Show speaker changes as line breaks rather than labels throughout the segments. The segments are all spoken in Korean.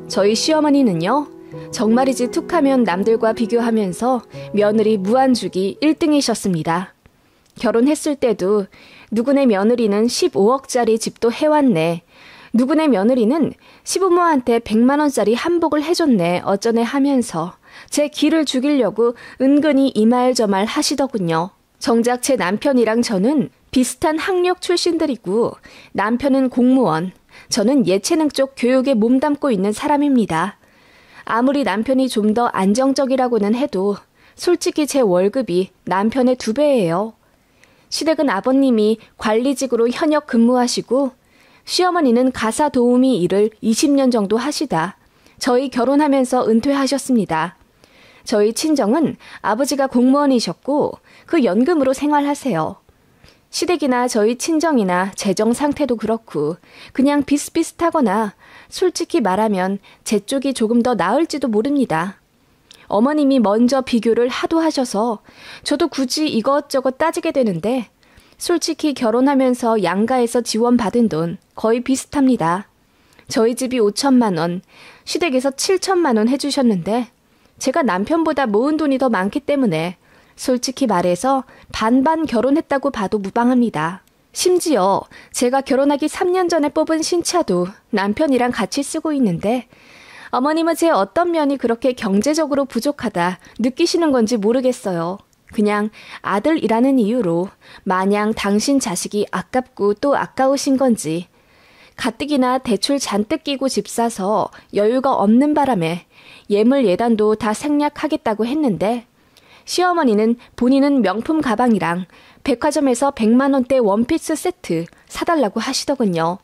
저희 시어머니는요, 정말이지 툭하면 남들과 비교하면서 며느리 무한주기 1등이셨습니다. 결혼했을 때도 누구네 며느리는 15억짜리 집도 해왔네. 누구네 며느리는 시부모한테 100만 원짜리 한복을 해줬네. 어쩌네 하면서 제 기를 죽이려고 은근히 이말 저말 하시더군요. 정작 제 남편이랑 저는 비슷한 학력 출신들이고 남편은 공무원, 저는 예체능 쪽 교육에 몸담고 있는 사람입니다. 아무리 남편이 좀 더 안정적이라고는 해도 솔직히 제 월급이 남편의 2배예요. 시댁은 아버님이 관리직으로 현역 근무하시고 시어머니는 가사 도우미 일을 20년 정도 하시다 저희 결혼하면서 은퇴하셨습니다. 저희 친정은 아버지가 공무원이셨고 그 연금으로 생활하세요. 시댁이나 저희 친정이나 재정 상태도 그렇고 그냥 비슷비슷하거나 솔직히 말하면 제 쪽이 조금 더 나을지도 모릅니다. 어머님이 먼저 비교를 하도 하셔서 저도 굳이 이것저것 따지게 되는데 솔직히 결혼하면서 양가에서 지원받은 돈 거의 비슷합니다. 저희 집이 5천만 원, 시댁에서 7천만 원 해주셨는데 제가 남편보다 모은 돈이 더 많기 때문에 솔직히 말해서 반반 결혼했다고 봐도 무방합니다. 심지어 제가 결혼하기 3년 전에 뽑은 신차도 남편이랑 같이 쓰고 있는데 어머님은 제 어떤 면이 그렇게 경제적으로 부족하다 느끼시는 건지 모르겠어요. 그냥 아들이라는 이유로 마냥 당신 자식이 아깝고 또 아까우신 건지 가뜩이나 대출 잔뜩 끼고 집 사서 여유가 없는 바람에 예물 예단도 다 생략하겠다고 했는데 시어머니는 본인은 명품 가방이랑 백화점에서 100만 원대 원피스 세트 사달라고 하시더군요.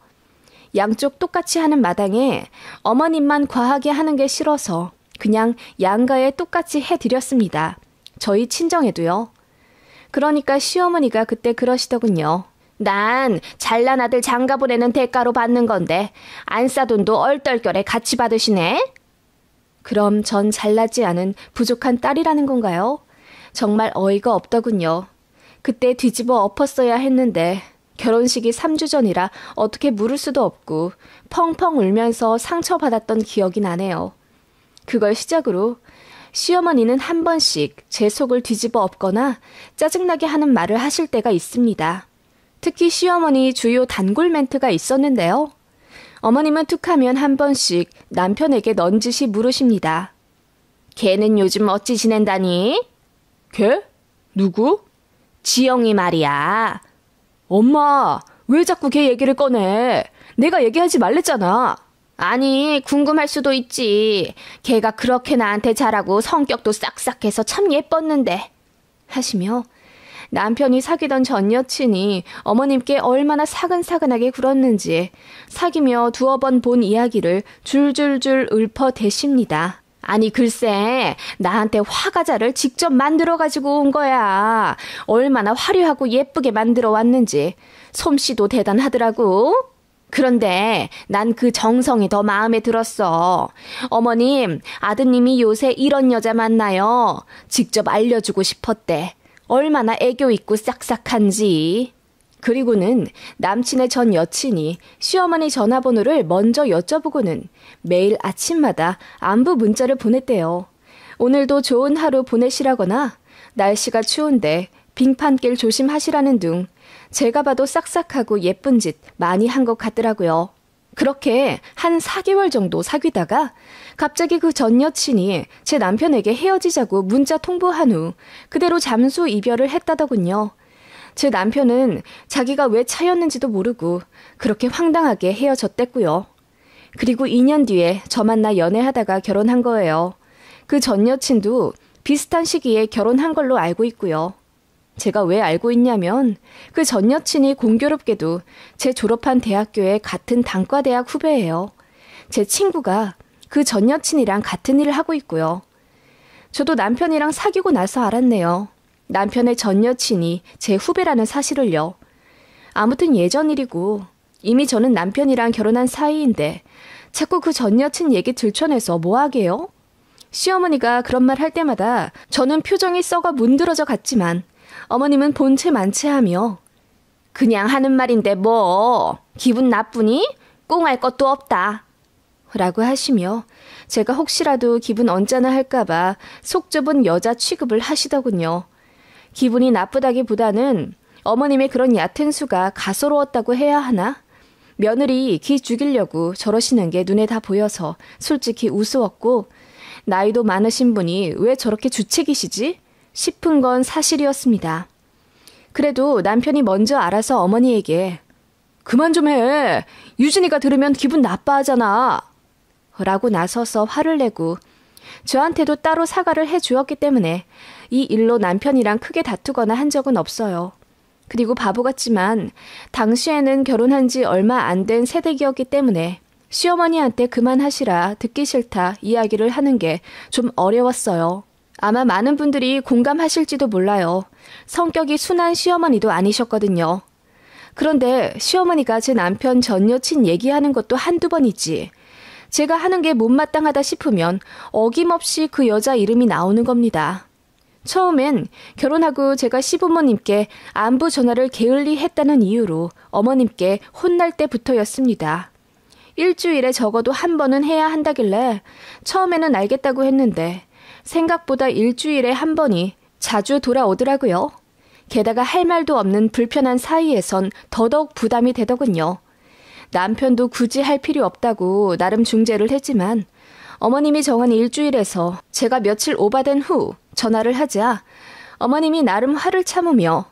양쪽 똑같이 하는 마당에 어머님만 과하게 하는 게 싫어서 그냥 양가에 똑같이 해드렸습니다. 저희 친정에도요. 그러니까 시어머니가 그때 그러시더군요. 난 잘난 아들 장가 보내는 대가로 받는 건데 안싸돈도 얼떨결에 같이 받으시네? 그럼 전 잘나지 않은 부족한 딸이라는 건가요? 정말 어이가 없더군요. 그때 뒤집어 엎었어야 했는데 결혼식이 3주 전이라 어떻게 물을 수도 없고 펑펑 울면서 상처받았던 기억이 나네요. 그걸 시작으로 시어머니는 한 번씩 제 속을 뒤집어 엎거나 짜증나게 하는 말을 하실 때가 있습니다. 특히 시어머니 주요 단골 멘트가 있었는데요. 어머님은 툭하면 한 번씩 남편에게 넌지시 물으십니다. 걔는 요즘 어찌 지낸다니? 걔? 누구? 지영이 말이야. 엄마, 왜 자꾸 걔 얘기를 꺼내? 내가 얘기하지 말랬잖아. 아니, 궁금할 수도 있지. 걔가 그렇게 나한테 잘하고 성격도 싹싹해서 참 예뻤는데. 하시며 남편이 사귀던 전 여친이 어머님께 얼마나 사근사근하게 굴었는지 사귀며 2번 본 이야기를 줄줄줄 읊어대십니다. 아니 글쎄 나한테 화과자를 직접 만들어가지고 온 거야. 얼마나 화려하고 예쁘게 만들어 왔는지 솜씨도 대단하더라고. 그런데 난 그 정성이 더 마음에 들었어. 어머님, 아드님이 요새 이런 여자 만나요. 직접 알려주고 싶었대. 얼마나 애교 있고 싹싹한지. 그리고는 남친의 전 여친이 시어머니 전화번호를 먼저 여쭤보고는 매일 아침마다 안부 문자를 보냈대요. 오늘도 좋은 하루 보내시라거나 날씨가 추운데 빙판길 조심하시라는 등 제가 봐도 싹싹하고 예쁜 짓 많이 한 것 같더라고요. 그렇게 한 4개월 정도 사귀다가 갑자기 그 전 여친이 제 남편에게 헤어지자고 문자 통보한 후 그대로 잠수 이별을 했다더군요. 제 남편은 자기가 왜 차였는지도 모르고 그렇게 황당하게 헤어졌댔고요. 그리고 2년 뒤에 저 만나 연애하다가 결혼한 거예요. 그 전 여친도 비슷한 시기에 결혼한 걸로 알고 있고요. 제가 왜 알고 있냐면 그 전 여친이 공교롭게도 제 졸업한 대학교의 같은 단과대학 후배예요. 제 친구가 그 전 여친이랑 같은 일을 하고 있고요. 저도 남편이랑 사귀고 나서 알았네요. 남편의 전 여친이 제 후배라는 사실을요. 아무튼 예전 일이고 이미 저는 남편이랑 결혼한 사이인데 자꾸 그 전 여친 얘기 들춰내서 뭐하게요? 시어머니가 그런 말 할 때마다 저는 표정이 썩어 문드러져 갔지만 어머님은 본체 만체하며 그냥 하는 말인데 뭐 기분 나쁘니? 꽁할 것도 없다 라고 하시며 제가 혹시라도 기분 언짢아 할까봐 속 좁은 여자 취급을 하시더군요. 기분이 나쁘다기보다는 어머님의 그런 얕은 수가 가소로웠다고 해야 하나? 며느리 기 죽이려고 저러시는 게 눈에 다 보여서 솔직히 우스웠고 나이도 많으신 분이 왜 저렇게 주책이시지? 싶은 건 사실이었습니다. 그래도 남편이 먼저 알아서 어머니에게 그만 좀 해. 유진이가 들으면 기분 나빠하잖아. 라고 나서서 화를 내고 저한테도 따로 사과를 해주었기 때문에 이 일로 남편이랑 크게 다투거나 한 적은 없어요. 그리고 바보 같지만 당시에는 결혼한 지 얼마 안 된 새댁이었기 때문에 시어머니한테 그만하시라 듣기 싫다 이야기를 하는 게 좀 어려웠어요. 아마 많은 분들이 공감하실지도 몰라요. 성격이 순한 시어머니도 아니셨거든요. 그런데 시어머니가 제 남편 전 여친 얘기하는 것도 한두 번이지. 제가 하는 게 못마땅하다 싶으면 어김없이 그 여자 이름이 나오는 겁니다. 처음엔 결혼하고 제가 시부모님께 안부 전화를 게을리 했다는 이유로 어머님께 혼날 때부터였습니다. 일주일에 적어도 한 번은 해야 한다길래 처음에는 알겠다고 했는데 생각보다 일주일에 한 번이 자주 돌아오더라고요. 게다가 할 말도 없는 불편한 사이에선 더더욱 부담이 되더군요. 남편도 굳이 할 필요 없다고 나름 중재를 했지만 어머님이 정한 일주일에서 제가 며칠 오바된 후 전화를 하자 어머님이 나름 화를 참으며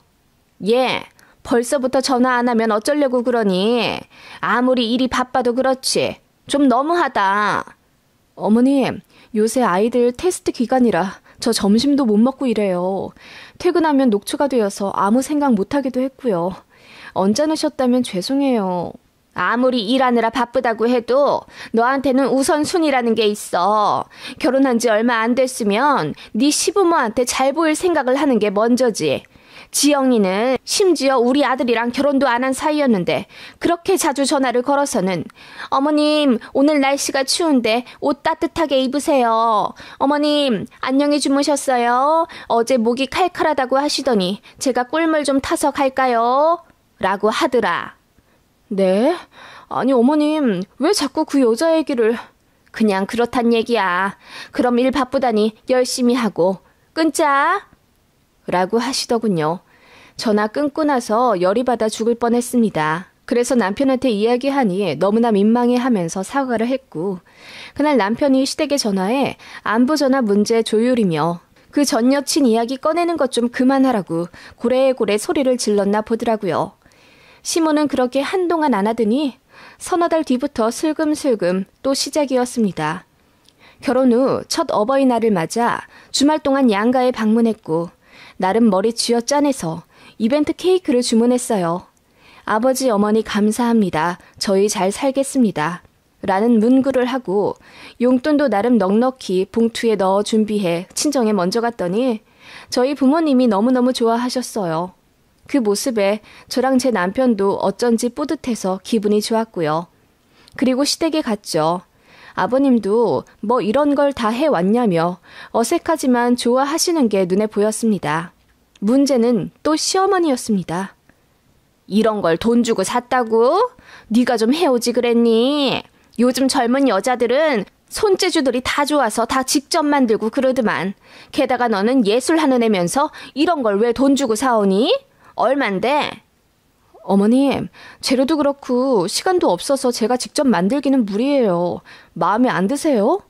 예, 벌써부터 전화 안 하면 어쩌려고 그러니? 아무리 일이 바빠도 그렇지. 좀 너무하다. 어머님, 요새 아이들 테스트 기간이라 저 점심도 못 먹고 이래요. 퇴근하면 녹초가 되어서 아무 생각 못하기도 했고요. 언짢으셨다면 죄송해요. 아무리 일하느라 바쁘다고 해도 너한테는 우선순위라는 게 있어. 결혼한 지 얼마 안 됐으면 네 시부모한테 잘 보일 생각을 하는 게 먼저지. 지영이는 심지어 우리 아들이랑 결혼도 안 한 사이였는데 그렇게 자주 전화를 걸어서는 어머님 오늘 날씨가 추운데 옷 따뜻하게 입으세요. 어머님 안녕히 주무셨어요. 어제 목이 칼칼하다고 하시더니 제가 꿀물 좀 타서 갈까요? 라고 하더라. 네? 아니 어머님 왜 자꾸 그 여자 얘기를... 그냥 그렇단 얘기야. 그럼 일 바쁘다니 열심히 하고 끊자. 라고 하시더군요. 전화 끊고 나서 열이 받아 죽을 뻔했습니다. 그래서 남편한테 이야기하니 너무나 민망해하면서 사과를 했고 그날 남편이 시댁에 전화해 안부전화 문제 조율이며 그 전 여친 이야기 꺼내는 것 좀 그만하라고 고래고래 소리를 질렀나 보더라고요. 시모는 그렇게 한동안 안 하더니 서너 달 뒤부터 슬금슬금 또 시작이었습니다. 결혼 후 첫 어버이날을 맞아 주말 동안 양가에 방문했고 나름 머리 쥐어짜내서 이벤트 케이크를 주문했어요. 아버지 어머니 감사합니다. 저희 잘 살겠습니다. 라는 문구를 하고 용돈도 나름 넉넉히 봉투에 넣어 준비해 친정에 먼저 갔더니 저희 부모님이 너무너무 좋아하셨어요. 그 모습에 저랑 제 남편도 어쩐지 뿌듯해서 기분이 좋았고요. 그리고 시댁에 갔죠. 아버님도 뭐 이런 걸 다 해왔냐며 어색하지만 좋아하시는 게 눈에 보였습니다. 문제는 또 시어머니였습니다. 이런 걸 돈 주고 샀다고? 네가 좀 해오지 그랬니? 요즘 젊은 여자들은 손재주들이 다 좋아서 다 직접 만들고 그러더만. 게다가 너는 예술하는 애면서 이런 걸 왜 돈 주고 사오니? 얼만데? 어머님, 재료도 그렇고 시간도 없어서 제가 직접 만들기는 무리예요. 마음에 안 드세요?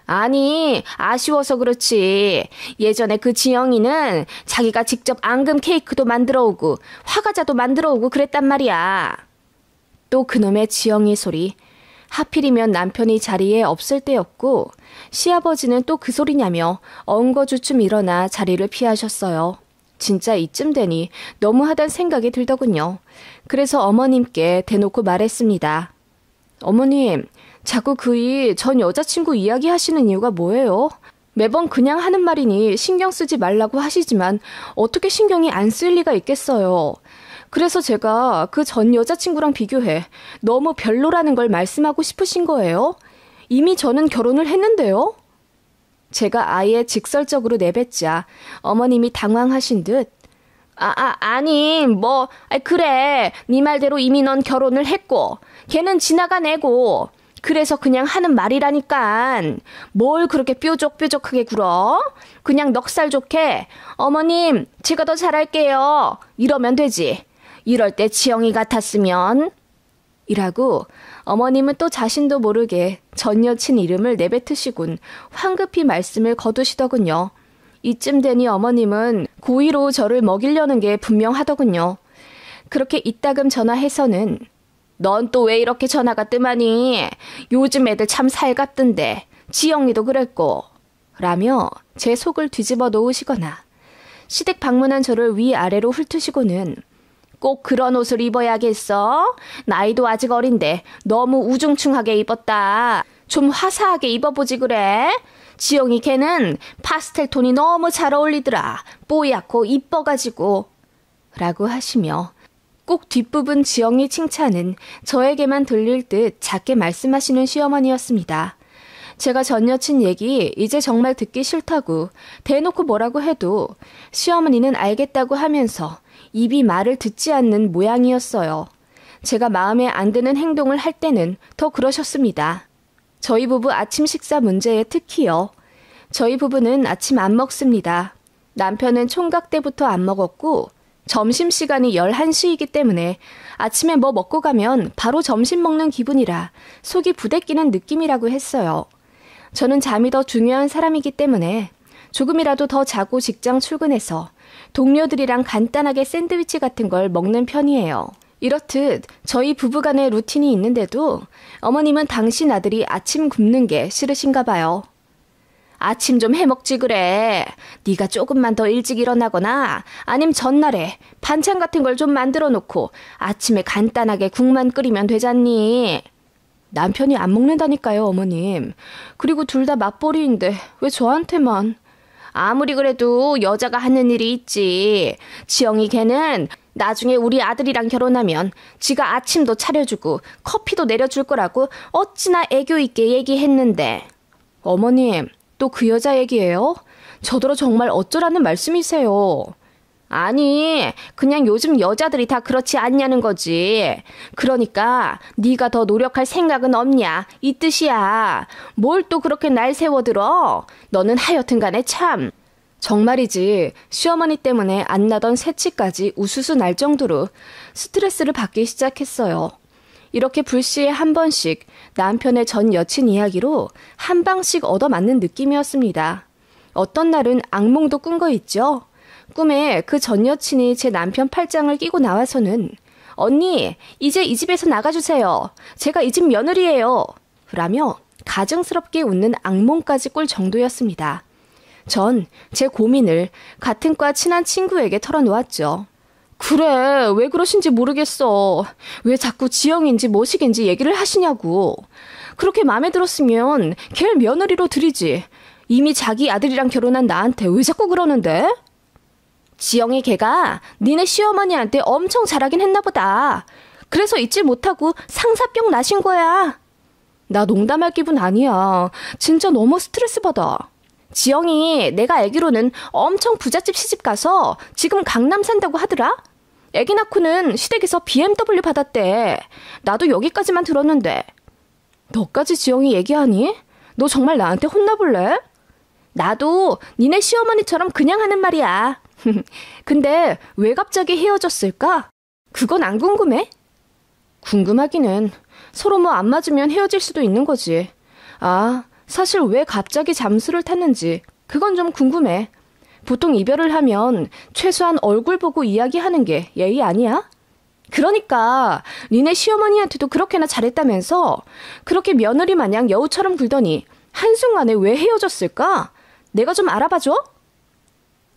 아니, 아쉬워서 그렇지. 예전에 그 지영이는 자기가 직접 앙금 케이크도 만들어 오고 화과자도 만들어 오고 그랬단 말이야. 또 그놈의 지영이 소리. 하필이면 남편이 자리에 없을 때였고 시아버지는 또 그 소리냐며 엉거주춤 일어나 자리를 피하셨어요. 진짜 이쯤 되니 너무하단 생각이 들더군요. 그래서 어머님께 대놓고 말했습니다. 어머님, 자꾸 그이 전 여자친구 이야기하시는 이유가 뭐예요? 매번 그냥 하는 말이니 신경 쓰지 말라고 하시지만 어떻게 신경이 안 쓸 리가 있겠어요. 그래서 제가 그 전 여자친구랑 비교해 너무 별로라는 걸 말씀하고 싶으신 거예요? 이미 저는 결혼을 했는데요? 제가 아예 직설적으로 내뱉자 어머님이 당황하신 듯 아니 그래 네 말대로 이미 넌 결혼을 했고 걔는 지나간 애고 그래서 그냥 하는 말이라니깐. 뭘 그렇게 뾰족뾰족하게 굴어? 그냥 넉살 좋게 어머님 제가 더 잘할게요 이러면 되지. 이럴 때 지영이 같았으면 이라고 어머님은 또 자신도 모르게 전 여친 이름을 내뱉으시곤 황급히 말씀을 거두시더군요. 이쯤 되니 어머님은 고의로 저를 먹이려는 게 분명하더군요. 그렇게 이따금 전화해서는 넌 또 왜 이렇게 전화가 뜸하니? 요즘 애들 참 살갑던데. 지영이도 그랬고. 라며 제 속을 뒤집어 놓으시거나 시댁 방문한 저를 위아래로 훑으시고는 꼭 그런 옷을 입어야겠어? 나이도 아직 어린데 너무 우중충하게 입었다. 좀 화사하게 입어보지 그래? 지영이 걔는 파스텔 톤이 너무 잘 어울리더라. 뽀얗고 이뻐가지고. 라고 하시며 꼭 뒷부분 지영이 칭찬은 저에게만 들릴 듯 작게 말씀하시는 시어머니였습니다. 제가 전 여친 얘기 이제 정말 듣기 싫다고 대놓고 뭐라고 해도 시어머니는 알겠다고 하면서 입이 말을 듣지 않는 모양이었어요. 제가 마음에 안 드는 행동을 할 때는 더 그러셨습니다. 저희 부부 아침 식사 문제에 특히요. 저희 부부는 아침 안 먹습니다. 남편은 총각 때부터 안 먹었고 점심시간이 11시이기 때문에 아침에 뭐 먹고 가면 바로 점심 먹는 기분이라 속이 부대끼는 느낌이라고 했어요. 저는 잠이 더 중요한 사람이기 때문에 조금이라도 더 자고 직장 출근해서 동료들이랑 간단하게 샌드위치 같은 걸 먹는 편이에요. 이렇듯 저희 부부간의 루틴이 있는데도 어머님은 당신 아들이 아침 굶는 게 싫으신가 봐요. 아침 좀 해먹지 그래. 네가 조금만 더 일찍 일어나거나 아님 전날에 반찬 같은 걸 좀 만들어 놓고 아침에 간단하게 국만 끓이면 되잖니. 남편이 안 먹는다니까요, 어머님. 그리고 둘 다 맞벌이인데 왜 저한테만. 아무리 그래도 여자가 하는 일이 있지. 지영이 걔는 나중에 우리 아들이랑 결혼하면 지가 아침도 차려주고 커피도 내려줄 거라고 어찌나 애교 있게 얘기했는데. 어머님, 또 그 여자 얘기예요? 저더러 정말 어쩌라는 말씀이세요? 아니, 그냥 요즘 여자들이 다 그렇지 않냐는 거지. 그러니까 네가 더 노력할 생각은 없냐 이 뜻이야. 뭘 또 그렇게 날 세워들어? 너는 하여튼 간에 참. 정말이지 시어머니 때문에 안 나던 새치까지 우수수 날 정도로 스트레스를 받기 시작했어요. 이렇게 불시에 한 번씩 남편의 전 여친 이야기로 한 방씩 얻어맞는 느낌이었습니다. 어떤 날은 악몽도 꾼 거 있죠? 꿈에 그 전 여친이 제 남편 팔짱을 끼고 나와서는 언니, 이제 이 집에서 나가주세요. 제가 이 집 며느리예요. 라며 가증스럽게 웃는 악몽까지 꿀 정도였습니다. 전 제 고민을 같은 과 친한 친구에게 털어놓았죠. 그래, 왜 그러신지 모르겠어. 왜 자꾸 지영인지 뭐식인지 얘기를 하시냐고. 그렇게 마음에 들었으면 걔를 며느리로 들이지. 이미 자기 아들이랑 결혼한 나한테 왜 자꾸 그러는데? 지영이 걔가 니네 시어머니한테 엄청 잘하긴 했나 보다. 그래서 잊지 못하고 상사병 나신 거야. 나 농담할 기분 아니야. 진짜 너무 스트레스 받아. 지영이 내가 알기로는 엄청 부잣집 시집 가서 지금 강남 산다고 하더라? 애기 낳고는 시댁에서 BMW 받았대. 나도 여기까지만 들었는데. 너까지 지영이 얘기하니? 너 정말 나한테 혼나볼래? 나도 니네 시어머니처럼 그냥 하는 말이야. 근데 왜 갑자기 헤어졌을까? 그건 안 궁금해? 궁금하기는. 서로 뭐 안 맞으면 헤어질 수도 있는 거지. 아, 사실 왜 갑자기 잠수를 탔는지 그건 좀 궁금해. 보통 이별을 하면 최소한 얼굴 보고 이야기하는 게 예의 아니야? 그러니까 니네 시어머니한테도 그렇게나 잘했다면서 그렇게 며느리 마냥 여우처럼 굴더니 한순간에 왜 헤어졌을까? 내가 좀 알아봐줘?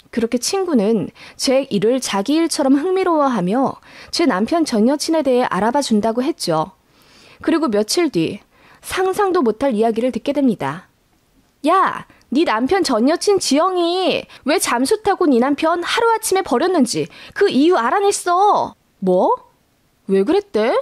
그렇게 친구는 제 일을 자기 일처럼 흥미로워하며 제 남편 전 여친에 대해 알아봐 준다고 했죠. 그리고 며칠 뒤 상상도 못할 이야기를 듣게 됩니다. 야, 네 남편 전 여친 지영이 왜 잠수 타고 네 남편 하루아침에 버렸는지 그 이유 알아냈어. 뭐? 왜 그랬대?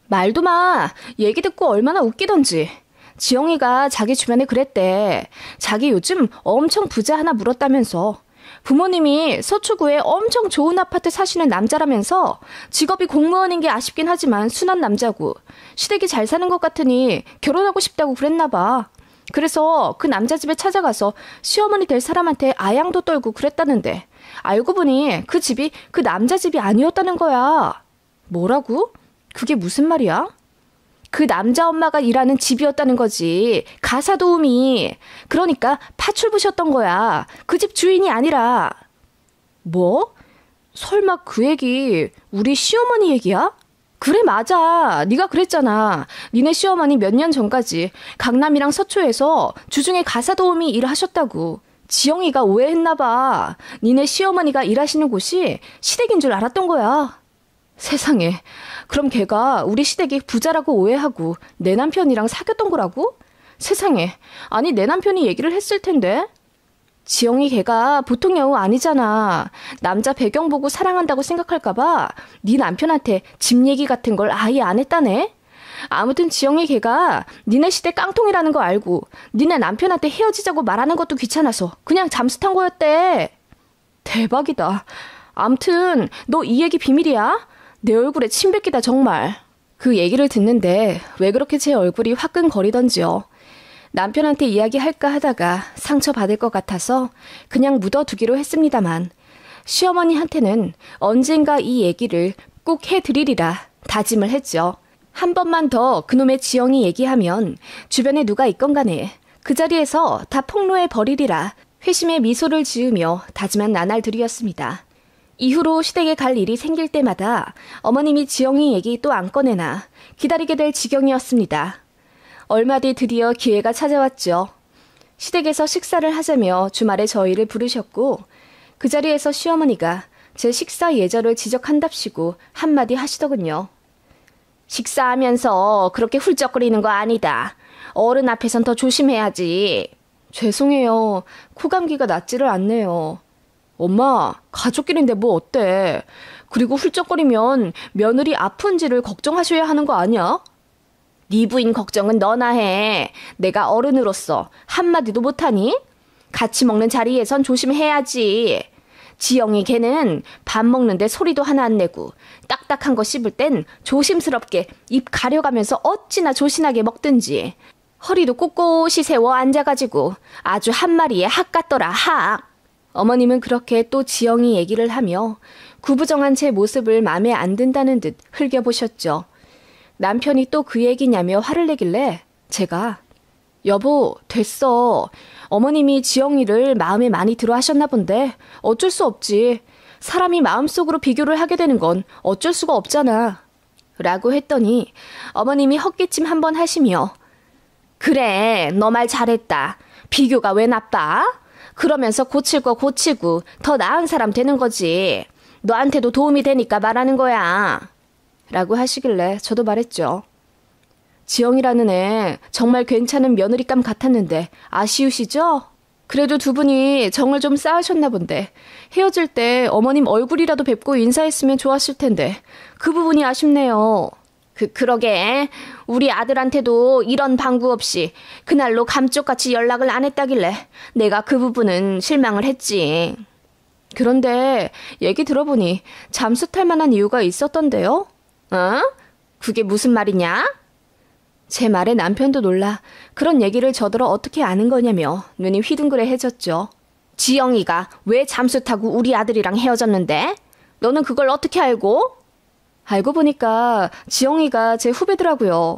말도 마. 얘기 듣고 얼마나 웃기던지. 지영이가 자기 주변에 그랬대. 자기 요즘 엄청 부자 하나 물었다면서. 부모님이 서초구에 엄청 좋은 아파트 사시는 남자라면서 직업이 공무원인 게 아쉽긴 하지만 순한 남자고 시댁이 잘 사는 것 같으니 결혼하고 싶다고 그랬나 봐. 그래서 그 남자 집에 찾아가서 시어머니 될 사람한테 아양도 떨고 그랬다는데 알고 보니 그 집이 그 남자 집이 아니었다는 거야. 뭐라고? 그게 무슨 말이야? 그 남자 엄마가 일하는 집이었다는 거지. 가사 도우미. 그러니까 파출부셨던 거야. 그 집 주인이 아니라. 뭐? 설마 그 얘기 우리 시어머니 얘기야? 그래 맞아. 네가 그랬잖아. 니네 시어머니 몇 년 전까지 강남이랑 서초에서 주중에 가사 도우미 일을 하셨다고. 지영이가 오해했나 봐. 니네 시어머니가 일하시는 곳이 시댁인 줄 알았던 거야. 세상에. 그럼 걔가 우리 시댁이 부자라고 오해하고 내 남편이랑 사귀었던 거라고? 세상에. 아니 내 남편이 얘기를 했을 텐데. 지영이 걔가 보통 여우 아니잖아. 남자 배경 보고 사랑한다고 생각할까 봐 네 남편한테 집 얘기 같은 걸 아예 안 했다네. 아무튼 지영이 걔가 니네 시댁 깡통이라는 거 알고 니네 남편한테 헤어지자고 말하는 것도 귀찮아서 그냥 잠수 탄 거였대. 대박이다. 아무튼 너 이 얘기 비밀이야? 내 얼굴에 침 뱉기다 정말. 그 얘기를 듣는데 왜 그렇게 제 얼굴이 화끈거리던지요. 남편한테 이야기할까 하다가 상처받을 것 같아서 그냥 묻어두기로 했습니다만 시어머니한테는 언젠가 이 얘기를 꼭 해드리리라 다짐을 했죠. 한 번만 더 그놈의 지영이 얘기하면 주변에 누가 있건 간에 그 자리에서 다 폭로해 버리리라 회심의 미소를 지으며 다짐한 나날들이었습니다. 이후로 시댁에 갈 일이 생길 때마다 어머님이 지영이 얘기 또 안 꺼내나 기다리게 될 지경이었습니다. 얼마 뒤 드디어 기회가 찾아왔죠. 시댁에서 식사를 하자며 주말에 저희를 부르셨고 그 자리에서 시어머니가 제 식사 예절을 지적한답시고 한마디 하시더군요. 식사하면서 그렇게 훌쩍거리는 거 아니다. 어른 앞에선 더 조심해야지. 죄송해요. 코감기가 낫지를 않네요. 엄마, 가족끼리인데 뭐 어때? 그리고 훌쩍거리면 며느리 아픈지를 걱정하셔야 하는 거 아니야? 네 부인 걱정은 너나 해. 내가 어른으로서 한마디도 못하니? 같이 먹는 자리에선 조심해야지. 지영이 걔는 밥 먹는데 소리도 하나 안 내고 딱딱한 거 씹을 땐 조심스럽게 입 가려가면서 어찌나 조신하게 먹든지 허리도 꼿꼿이 세워 앉아가지고 아주 한 마리에 학 같더라 학. 어머님은 그렇게 또 지영이 얘기를 하며 구부정한 제 모습을 맘에 안 든다는 듯 흘겨보셨죠. 남편이 또 그 얘기냐며 화를 내길래 제가 여보 됐어. 어머님이 지영이를 마음에 많이 들어 하셨나 본데 어쩔 수 없지. 사람이 마음속으로 비교를 하게 되는 건 어쩔 수가 없잖아. 라고 했더니 어머님이 헛기침 한번 하시며 그래 너 말 잘했다. 비교가 왜 나빠? 그러면서 고칠 거 고치고 더 나은 사람 되는 거지. 너한테도 도움이 되니까 말하는 거야. 라고 하시길래 저도 말했죠. 지영이라는 애 정말 괜찮은 며느리감 같았는데 아쉬우시죠? 그래도 두 분이 정을 좀 쌓으셨나 본데 헤어질 때 어머님 얼굴이라도 뵙고 인사했으면 좋았을 텐데 그 부분이 아쉽네요. 그러게 우리 아들한테도 이런 방구 없이 그날로 감쪽같이 연락을 안 했다길래 내가 그 부분은 실망을 했지. 그런데 얘기 들어보니 잠수 탈 만한 이유가 있었던데요? 어? 그게 무슨 말이냐? 제 말에 남편도 놀라 그런 얘기를 저더러 어떻게 아는 거냐며 눈이 휘둥그레해졌죠. 지영이가 왜 잠수 타고 우리 아들이랑 헤어졌는데? 너는 그걸 어떻게 알고? 알고 보니까 지영이가 제 후배더라고요.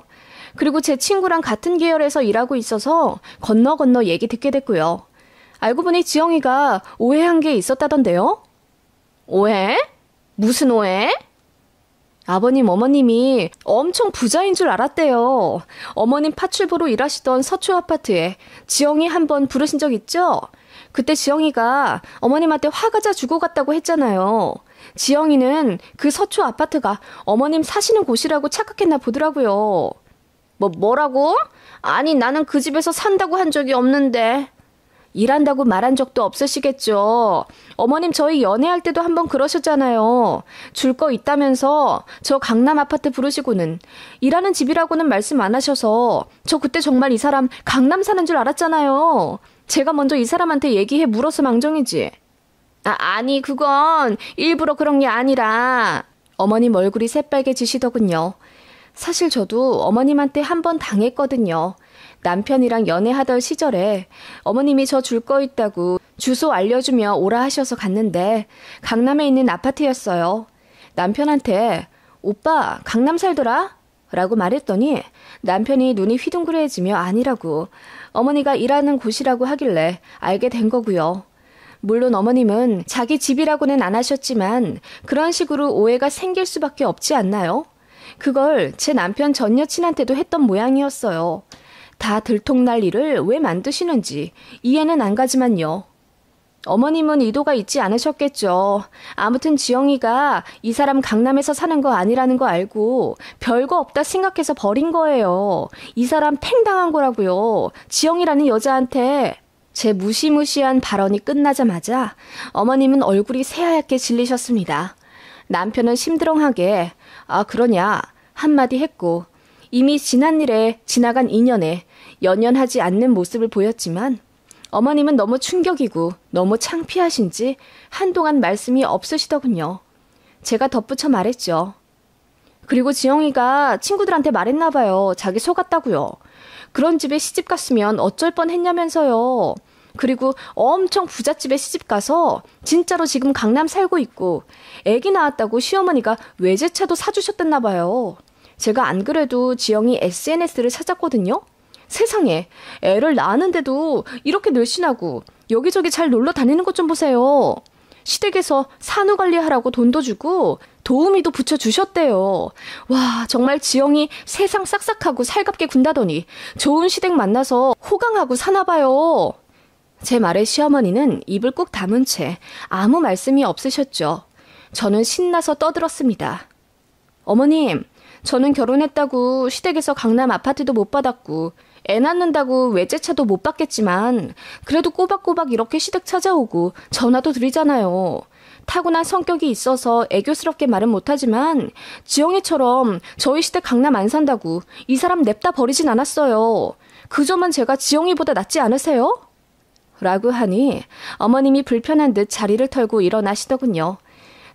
그리고 제 친구랑 같은 계열에서 일하고 있어서 건너 얘기 듣게 됐고요. 알고 보니 지영이가 오해한 게 있었다던데요? 오해? 무슨 오해? 아버님, 어머님이 엄청 부자인 줄 알았대요. 어머님 파출부로 일하시던 서초 아파트에 지영이 한번 부르신 적 있죠? 그때 지영이가 어머님한테 화과자 주고 갔다고 했잖아요. 지영이는 그 서초 아파트가 어머님 사시는 곳이라고 착각했나 보더라고요. 뭐라고? 아니 나는 그 집에서 산다고 한 적이 없는데. 일한다고 말한 적도 없으시겠죠. 어머님 저희 연애할 때도 한번 그러셨잖아요. 줄 거 있다면서 저 강남 아파트 부르시고는 일하는 집이라고는 말씀 안 하셔서 저 그때 정말 이 사람 강남 사는 줄 알았잖아요. 제가 먼저 이 사람한테 얘기해 물어서 망정이지. 아니, 그건 일부러 그런 게 아니라. 어머님 얼굴이 새빨개지시더군요. 사실 저도 어머님한테 한 번 당했거든요. 남편이랑 연애하던 시절에 어머님이 저 줄 거 있다고 주소 알려주며 오라 하셔서 갔는데 강남에 있는 아파트였어요. 남편한테 오빠 강남 살더라? 라고 말했더니 남편이 눈이 휘둥그레지며 아니라고 어머니가 일하는 곳이라고 하길래 알게 된 거고요. 물론 어머님은 자기 집이라고는 안 하셨지만 그런 식으로 오해가 생길 수밖에 없지 않나요? 그걸 제 남편 전 여친한테도 했던 모양이었어요. 다 들통날 일을 왜 만드시는지 이해는 안 가지만요. 어머님은 의도가 있지 않으셨겠죠. 아무튼 지영이가 이 사람 강남에서 사는 거 아니라는 거 알고 별거 없다 생각해서 버린 거예요. 이 사람 팽당한 거라고요. 지영이라는 여자한테. 제 무시무시한 발언이 끝나자마자 어머님은 얼굴이 새하얗게 질리셨습니다. 남편은 심드렁하게 그러냐 한마디 했고 이미 지난 일에 지나간 인연에 연연하지 않는 모습을 보였지만 어머님은 너무 충격이고 너무 창피하신지 한동안 말씀이 없으시더군요. 제가 덧붙여 말했죠. 그리고 지영이가 친구들한테 말했나 봐요. 자기 속았다고요. 그런 집에 시집 갔으면 어쩔 뻔했냐면서요. 그리고 엄청 부잣집에 시집 가서 진짜로 지금 강남 살고 있고 애기 낳았다고 시어머니가 외제차도 사주셨댔나 봐요. 제가 안 그래도 지영이 SNS를 찾았거든요. 세상에 애를 낳았는데도 이렇게 늘씬하고 여기저기 잘 놀러 다니는 것 좀 보세요. 시댁에서 산후관리하라고 돈도 주고 도우미도 붙여주셨대요. 와 정말 지영이 세상 싹싹하고 살갑게 군다더니 좋은 시댁 만나서 호강하고 사나봐요. 제 말에 시어머니는 입을 꾹 다문 채 아무 말씀이 없으셨죠. 저는 신나서 떠들었습니다. 어머님, 저는 결혼했다고 시댁에서 강남 아파트도 못 받았고 애 낳는다고 외제차도 못 받겠지만 그래도 꼬박꼬박 이렇게 시댁 찾아오고 전화도 드리잖아요. 타고난 성격이 있어서 애교스럽게 말은 못하지만 지영이처럼 저희 시댁 강남 안 산다고 이 사람 냅다 버리진 않았어요. 그 점은 제가 지영이보다 낫지 않으세요? 라고 하니 어머님이 불편한 듯 자리를 털고 일어나시더군요.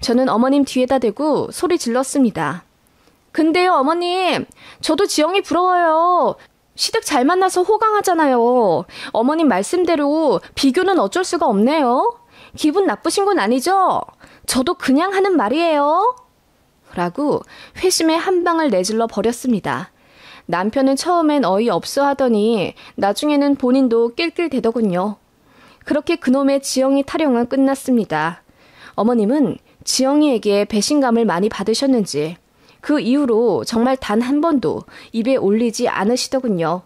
저는 어머님 뒤에다 대고 소리 질렀습니다. 근데요 어머님, 저도 지영이 부러워요. 시댁 잘 만나서 호강하잖아요. 어머님 말씀대로 비교는 어쩔 수가 없네요. 기분 나쁘신 건 아니죠? 저도 그냥 하는 말이에요. 라고 회심의 한 방을 내질러 버렸습니다. 남편은 처음엔 어이없어 하더니 나중에는 본인도 낄낄대더군요. 그렇게 그놈의 지영이 타령은 끝났습니다. 어머님은 지영이에게 배신감을 많이 받으셨는지 그 이후로 정말 단 한 번도 입에 올리지 않으시더군요.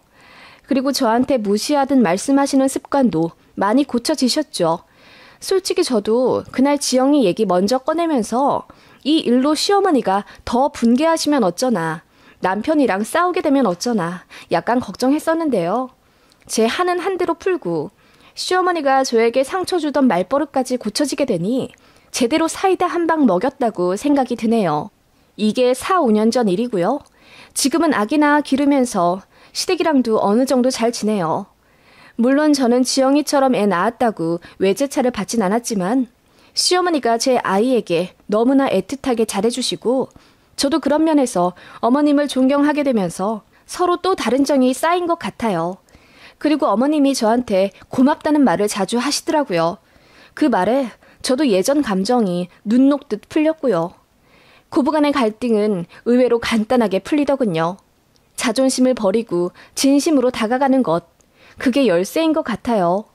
그리고 저한테 무시하듯 말씀하시는 습관도 많이 고쳐지셨죠. 솔직히 저도 그날 지영이 얘기 먼저 꺼내면서 이 일로 시어머니가 더 분개하시면 어쩌나, 남편이랑 싸우게 되면 어쩌나 약간 걱정했었는데요. 제 한은 한대로 풀고 시어머니가 저에게 상처 주던 말버릇까지 고쳐지게 되니 제대로 사이다 한 방 먹였다고 생각이 드네요. 이게 4, 5년 전 일이고요. 지금은 아기나 기르면서 시댁이랑도 어느 정도 잘 지내요. 물론 저는 지영이처럼 애 낳았다고 외제차를 받진 않았지만 시어머니가 제 아이에게 너무나 애틋하게 잘해주시고 저도 그런 면에서 어머님을 존경하게 되면서 서로 또 다른 정이 쌓인 것 같아요. 그리고 어머님이 저한테 고맙다는 말을 자주 하시더라고요. 그 말에 저도 예전 감정이 눈 녹듯 풀렸고요. 고부간의 갈등은 의외로 간단하게 풀리더군요. 자존심을 버리고 진심으로 다가가는 것, 그게 열쇠인 것 같아요.